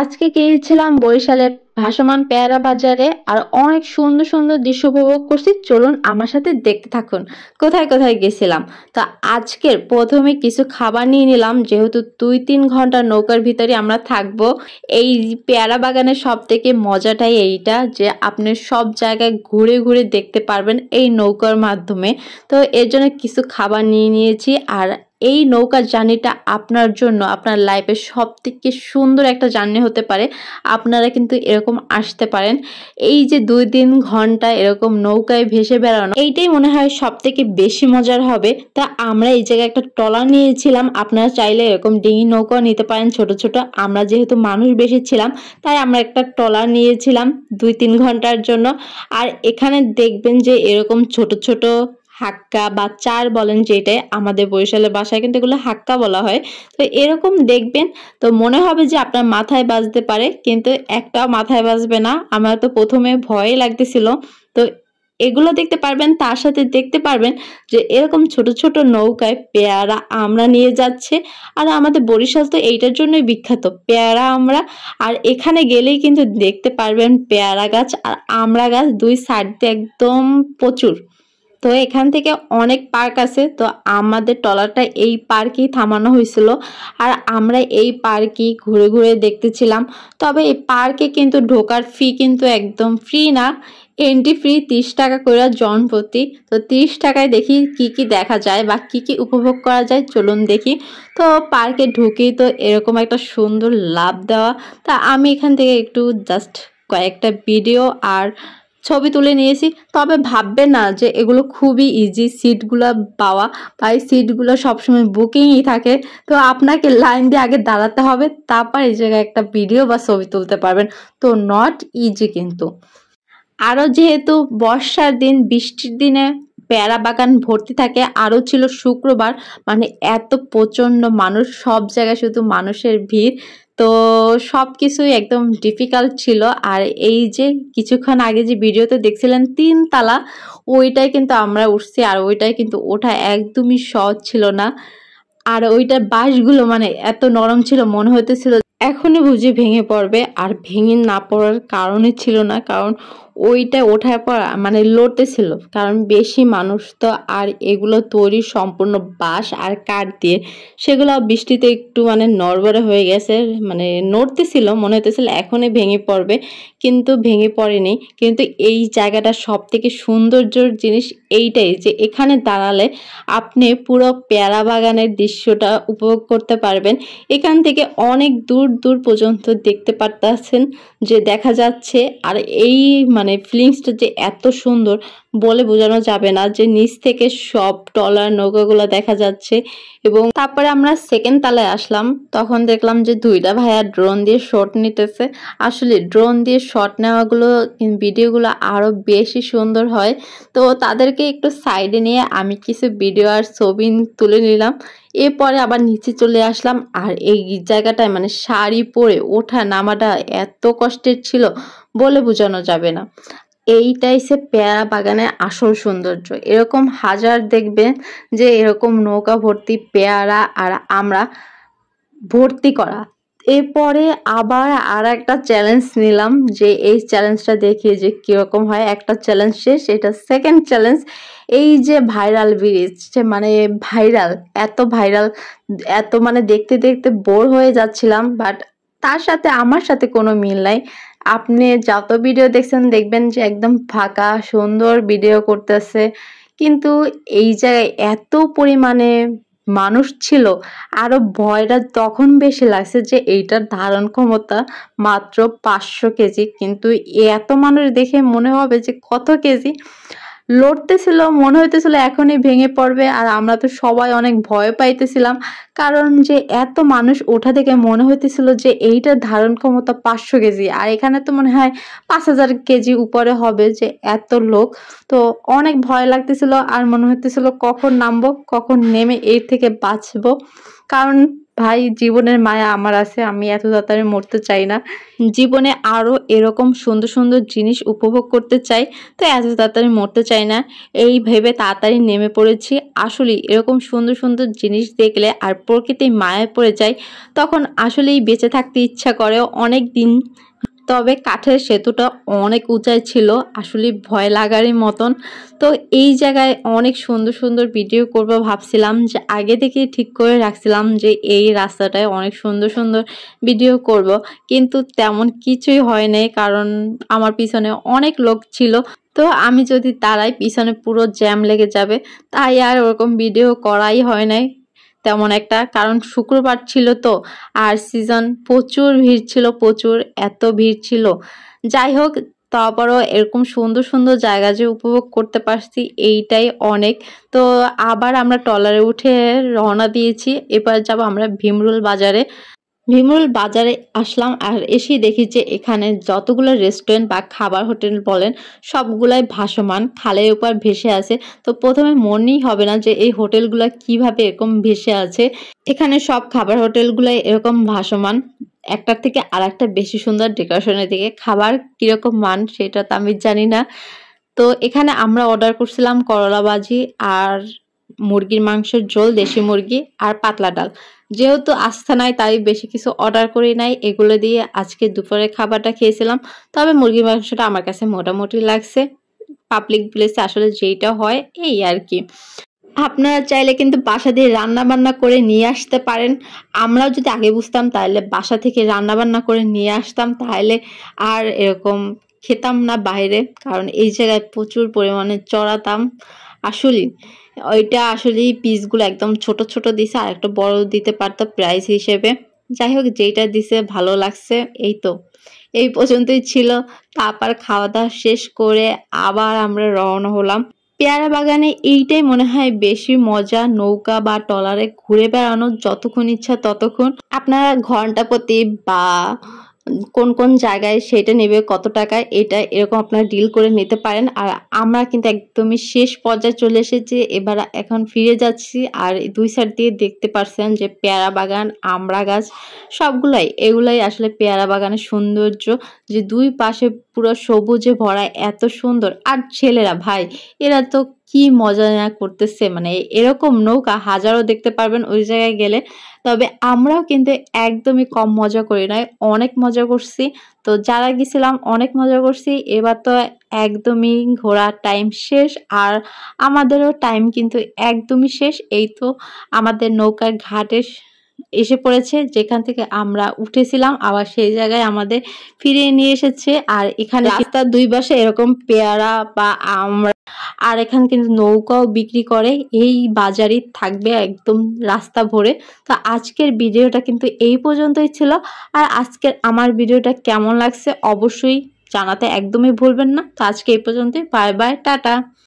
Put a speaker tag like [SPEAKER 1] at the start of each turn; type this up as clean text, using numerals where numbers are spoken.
[SPEAKER 1] আজকে গিয়েছিলাম বরিশালের ভাসমান পেয়ারা বাজারে আর অনেক সুন্দর সুন্দর দৃশ্য উপভোগ করছি। চলুন আমার সাথে দেখতে থাকুন কোথায় কোথায় গেছিলাম। তো আজকের প্রথমে কিছু খাবার নিয়ে নিলাম, যেহেতু 2-3 ঘন্টা নৌকার ভিতরে আমরা থাকবো। এই পেয়ারা বাগানের সব থেকে মজাটাই এইটা যে আপনি সব জায়গায় ঘুরে ঘুরে দেখতে পারবেন এই নৌকার মাধ্যমে। তো এর জন্য কিছু খাবার নিয়ে নিয়েছি। আর এই নৌকার জার্নিটা আপনার জন্য আপনার লাইফের সব থেকে সুন্দর একটা জার্নি হতে পারে। আপনারা কিন্তু এরকম আসতে পারেন। এই যে 2-3 ঘন্টা এরকম নৌকায় ভেসে বেড়ানো, এইটাই মনে হয় সব থেকে বেশি মজার হবে। তা আমরা এই জায়গায় একটা ট্রলার নিয়েছিলাম, আপনারা চাইলে এরকম ডিঙি নৌকা নিতে পারেন ছোট ছোট। আমরা যেহেতু মানুষ বেশি ছিলাম তাই আমরা একটা ট্রলার নিয়েছিলাম 2-3 ঘন্টার জন্য। আর এখানে দেখবেন যে এরকম ছোট ছোট হাক্কা বা চার বলেন, যেটাই আমাদের বরিশালের ভাষায় কিন্তু এগুলো হাক্কা বলা হয়। তো এরকম দেখবেন তো মনে হবে যে আপনার মাথায় বাজতে পারে, কিন্তু একটাও মাথায় বাজবে না। আমার তো প্রথমে ভয় লাগতেছিল। তো এগুলো দেখতে পারবেন, তার সাথে দেখতে পারবেন যে এরকম ছোট ছোট নৌকায় পেয়ারা আমরা নিয়ে যাচ্ছে। আর আমাদের বরিশাল তো এইটার জন্যই বিখ্যাত, পেয়ারা আমরা। আর এখানে গেলেই কিন্তু দেখতে পারবেন পেয়ারা গাছ আর আমড়া গাছ দুই সাইড দিয়ে একদম প্রচুর। তো এখান থেকে অনেক পার্ক আছে, তো আমাদের ট্রলারটা এই পার্কেই থামানো হয়েছিল। আর আমরা এই পার্কেই ঘুরে ঘুরে দেখতেছিলাম। তবে এই পার্কে কিন্তু ঢোকার ফি কিন্তু একদম ফ্রি না, এন্ট্রি ফ্রি 30 টাকা করে জন প্রতি। তো 30 টাকায় দেখি কি কি দেখা যায় বা কি কি উপভোগ করা যায়, চলুন দেখি। তো পার্কে ঢুকেই তো এরকম একটা সুন্দর লাভ দেওয়া। তা আমি এখান থেকে একটু জাস্ট কয়েকটা ভিডিও আর ছবি তুলে নিয়েছি। তবে ভাববে না যে এগুলো খুবই ইজি সিটগুলো পাওয়া, তাই সিটগুলো সবসময় বুকিংই থাকে। তো আপনাকে লাইন দিয়ে আগে দাঁড়াতে হবে, তারপর এই জায়গায় একটা ভিডিও বা ছবি তুলতে পারবেন। তো নট ইজি কিন্তু। আরো যেহেতু বর্ষার দিন, বৃষ্টির দিনে পেয়ারা বাগান ভর্তি থাকে। আরো ছিল শুক্রবার, মানে এত প্রচন্ড মানুষ, সব জায়গায় শুধু মানুষের ভিড়। তো সবকিছুই একদম ডিফিকাল্ট ছিল। আর এই যে কিছুক্ষণ আগে যে ভিডিওতে দেখছিলেন 3 তালা, ওইটাই কিন্তু আমরা উঠছি। আর ওইটাই কিন্তু ওঠা একদমই সহজ ছিল না। আর ওইটার বাঁশগুলো মানে এত নরম ছিল, মনে হইতেছিল এখনই বুঝি ভেঙে পড়বে। আর ভেঙে না পড়ার কারণে ছিল না, কারণ ওইটা ওঠার পর মানে লড়তেছিল, কারণ বেশি মানুষ তো। আর এগুলো তৈরি সম্পূর্ণ বাঁশ আর কাঠ দিয়ে, সেগুলো বৃষ্টিতে একটু মানে নড়বড়ে হয়ে গেছে, মানে নড়তেছিল, মনে হতেছিল এখনই ভেঙে পড়বে, কিন্তু ভেঙে পড়েনি। কিন্তু এই জায়গাটা সব থেকে সৌন্দর্যের জিনিস এইটাই যে এখানে দাঁড়ালে আপনি পুরো পেয়ারা বাগানের দৃশ্যটা উপভোগ করতে পারবেন। এখান থেকে অনেক দূর দূর পর্যন্ত দেখতে পারতেছেন যে দেখা যাচ্ছে। আর এই মানে ফিলিংসটা যে এত সুন্দর বলে বোঝানো যাবে না, যে নিচ থেকে সব ট্রলার নৌকাগুলো দেখা যাচ্ছে। এবং তারপরে আমরা সেকেন্ড তালায় আসলাম, তখন দেখলাম যে 2টা ভাইয়া ড্রোন দিয়ে শট নিতেছে। আসলে ড্রোন দিয়ে শট নেওয়াগুলো ভিডিওগুলো আরো বেশি সুন্দর হয়। তো তাদেরকে একটু সাইডে নিয়ে আমি কিছু ভিডিও আর ছবি তুলে নিলাম। এরপরে আবার নিচে চলে আসলাম। আর এই জায়গাটায় মানে শাড়ি পরে ওঠা নামাটা এত কষ্টের ছিল বলে বোঝানো যাবে না। এইটাই সে পেয়ারা বাগানের আসল সৌন্দর্য। এরকম হাজার দেখবেন যে এরকম নৌকা ভর্তি পেয়ারা আর আমরা ভর্তি করা। এরপরে আবার আর একটা চ্যালেঞ্জ নিলাম, যে এই চ্যালেঞ্জটা দেখি যে কিরকম হয়। একটা চ্যালেঞ্জ শেষ, এটা সেকেন্ড চ্যালেঞ্জ। এই যে ভাইরাল ব্রিজ, মানে ভাইরাল, এত ভাইরাল, এত মানে দেখতে দেখতে বোর হয়ে যাচ্ছিলাম। বাট তার সাথে আমার সাথে কোনো মিল নাই। আপনি যত ভিডিও দেখছেন দেখবেন যে একদম ফাঁকা সুন্দর ভিডিও করতেছে, কিন্তু এই জায়গায় এত পরিমাণে মানুষ ছিল। আরো ভয়টা তখন বেশি লাগছে যে এইটার ধারণ ক্ষমতা মাত্র 500 কেজি, কিন্তু এত মানুষ দেখে মনে হবে যে কত কেজি। লড়তেছিল, মনে হইতেছিল এখনই ভেঙে পড়বে। আর আমরা তো সবাই অনেক ভয় পাইতেছিলাম, কারণ যে এত মানুষ ওঠা থেকে মনে হইতেছিল যে এইটার ধারণ ক্ষমতা 500 কেজি। আর এখানে তো মনে হয় 5000 কেজি উপরে হবে, যে এত লোক। তো অনেক ভয় লাগতেছিল, আর মনে হইতেছিল কখন নামবো, কখন নেমে এর থেকে বাঁচবো। কারণ ভাই জীবনের মায়া আমার আছে, আমি এত তাড়াতাড়ি মরতে চাই না। জীবনে আরো এরকম সুন্দর সুন্দর জিনিস উপভোগ করতে চাই, তো এত তাড়াতাড়ি মরতে চাই না। এই ভেবে তাড়াতাড়ি নেমে পড়েছি। আসলেই এরকম সুন্দর সুন্দর জিনিস দেখলে আর প্রকৃতির মায়ায় পড়ে যায়, তখন আসলেই বেঁচে থাকতে ইচ্ছা করে অনেক দিন। তবে কাঠের সেতুটা অনেক উঁচাই ছিল, আসলে ভয় লাগারই মতন। তো এই জায়গায় অনেক সুন্দর সুন্দর ভিডিও করব ভাবছিলাম, যে আগে থেকেই ঠিক করে রাখছিলাম যে এই রাস্তাটায় অনেক সুন্দর সুন্দর ভিডিও করব, কিন্তু তেমন কিছুই হয় নাই, কারণ আমার পিছনে অনেক লোক ছিল। তো আমি যদি তারাই পিছনে পুরো জ্যাম লেগে যাবে, তাই আর ওরকম ভিডিও করাই হয় নাই তেমন একটা, কারণ শুক্রবার ছিল তো, আর সিজন প্রচুর ভিড় ছিল, প্রচুর এত ভিড় ছিল। যাই হোক, তারপরও এরকম সুন্দর সুন্দর জায়গা যে উপভোগ করতে পারছি এইটাই অনেক। তো আবার আমরা ট্রলারে উঠে রওনা দিয়েছি। এবার যাব আমরা ভীমরুল বাজারে। ভীমরুল বাজারে আসলাম, আর এসেই দেখি যে এখানে যতগুলো রেস্টুরেন্ট বা খাবার হোটেল বলেন, সবগুলাই ভাসমান খালের উপর ভেসে আছে। তো প্রথমে মনেই হবে না যে এই হোটেলগুলো কিভাবে এরকম ভেসে আছে। এখানে সব খাবার হোটেলগুলাই এরকম ভাসমান, একটার থেকে আর একটা বেশি সুন্দর ডেকোরেশনের দিকে। খাবার কিরকম মান সেটা তো আমি জানি না। তো এখানে আমরা অর্ডার করছিলাম করলা ভাজি আর মুরগির মাংসের ঝোল, দেশি মুরগি আর পাতলা ডাল। যেহেতু আস্থা নাই তাই বেশি কিছু অর্ডার করি নাই, এগুলো দিয়ে আজকে দুপুরের খাবারটা খেয়েছিলাম। তবে মুরগির মাংসটা আমার কাছে মোটামুটি লাগছে। পাবলিক প্লেসে আসলে যেইটা হয় এই আর কি। আপনারা চাইলে কিন্তু বাসা দিয়ে রান্না বান্না করে নিয়ে আসতে পারেন। আমরাও যদি আগে বুঝতাম তাহলে বাসা থেকে রান্না বান্না করে নিয়ে আসতাম, তাহলে আর এরকম খেতাম না বাইরে, কারণ এই জায়গায় প্রচুর পরিমাণে চড়া দাম। আসলেই ওইটা আসলেই পিসগুলো একদম ছোট ছোট দিছে, আর একটা বড় দিতে পারতো প্রাইস হিসেবে। যাই হোক, যেইটা দিছে ভালো লাগছে। এই তো এই পর্যন্তই ছিল। তারপর খাওয়া দাওয়া শেষ করে আবার আমরা রওনা হলাম। পেয়ারা বাগানে এইটাই মনে হয় বেশি মজা, নৌকা বা ট্রলারে ঘুরে বেড়ানো, যতক্ষণ ইচ্ছা ততক্ষণ। আপনারা ঘন্টা প্রতি বা কোন কোন জায়গায় সেটা নেবে কত টাকায়, এটা এরকম আপনারা ডিল করে নিতে পারেন। আর আমরা কিন্তু একদমই শেষ পর্যায়ে চলে এসেছি, এবার এখন ফিরে যাচ্ছি। আর দুই সাইড দিয়ে দেখতে পারছেন যে পেয়ারা বাগান, আমড়া গাছ, সবগুলাই এগুলাই আসলে পেয়ারা বাগানের সৌন্দর্য, যে দুই পাশে পুরো সবুজে ভরা, এত সুন্দর। আর ছেলেরা ভাই, এরা তো কি মজা না করতেছে, মানে এরকম নৌকা হাজারো দেখতে পারবেন ওই জায়গায় গেলে। তবে আমরাও কিন্তু একদমই কম মজা করি নাই, অনেক মজা করছি। তো যারা গেছিলাম অনেক মজা করছি। এবার তো একদমই ঘোরার টাইম শেষ, আর আমাদেরও টাইম কিন্তু একদমই শেষ। এই তো আমাদের নৌকার ঘাটে এসে পড়েছে, যেখান থেকে আমরা উঠেছিলাম, আবার সেই জায়গায় আমাদের ফিরিয়ে নিয়ে এসেছে। আর এখানে রাস্তার দুই পাশে এরকম পেয়ারা বা আমরা, আর এখানে কিন্তু নৌকাও বিক্রি করে। এই বাজারই থাকবে একদম রাস্তা ভরে। তো আজকের ভিডিওটা কিন্তু এই পর্যন্তই ছিল। আর আজকের আমার ভিডিওটা কেমন লাগছে অবশ্যই জানাতে একদমই ভুলবেন না। তো আজকে এই পর্যন্তই, বাই বাই, টাটা।